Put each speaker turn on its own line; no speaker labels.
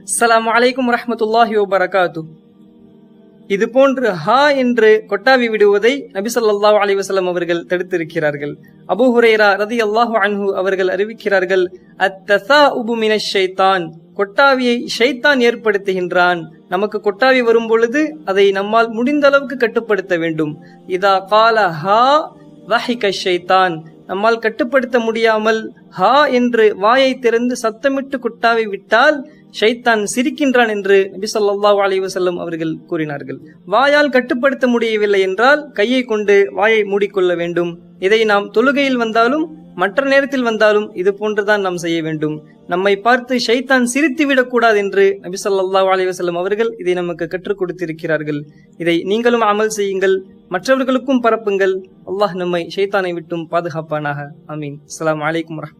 அஸ்ஸலாமு அலைக்கும் வரஹ்மத்துல்லாஹி வபரகாத்து. இது போன்று ஹா என்று கொட்டாவி விடுவதை நபி ஸல்லல்லாஹு அலைஹி வஸல்லம் அவர்கள் தடுத்திருக்கிறார்கள். அபூ ஹுரைரா ரலியல்லாஹு அன்ஹு அவர்கள் அறிவிக்கிறார்கள், அத்தஸாஉபு மினஷ் ஷைத்தான், கொட்டாவியை ஷைத்தான் ஏற்படுத்துகின்றான். நமக்கு கொட்டாவி வரும் பொழுது அதை நம்மால் முடிந்த அளவுக்கு கட்டுப்படுத்த வேண்டும். இதா கால ஹா வஹிக ஷைத்தான், நம்மால் கட்டுப்படுத்த முடியாமல் ஹா என்று வாயை திறந்து சத்தமிட்டு கொட்டாவி விட்டால் ஷைத்தான் சிரிக்கின்றான் என்று நபி ஸல்லல்லாஹு அலைஹி வஸல்லம் அவர்கள் கூறினார்கள். வாயால் கட்டுப்படுத்த முடியவில்லை என்றால் கையை கொண்டு வாயை மூடிக்கொள்ள வேண்டும். இதை நாம் தொழுகையில் வந்தாலும் மற்ற நேரத்தில் வந்தாலும் இது போன்றுதான் நாம் செய்ய வேண்டும். நம்மை பார்த்து ஷைத்தான் சிரித்து விடக்கூடாது என்று நபி ஸல்லல்லாஹு அலைஹி வஸல்லம் அவர்கள் இதை நமக்கு கற்றுக் கொடுத்திருக்கிறார்கள். இதை நீங்களும் அமல் செய்யுங்கள், மற்றவர்களுக்கும் பரப்புங்கள். அல்லாஹ் நம்மை ஷைத்தானை விட்டும் பாதுகாப்பானாக. ஆமீன். அஸ்ஸலாமு அலைக்கும் வரஹ்மத்துல்லாஹி.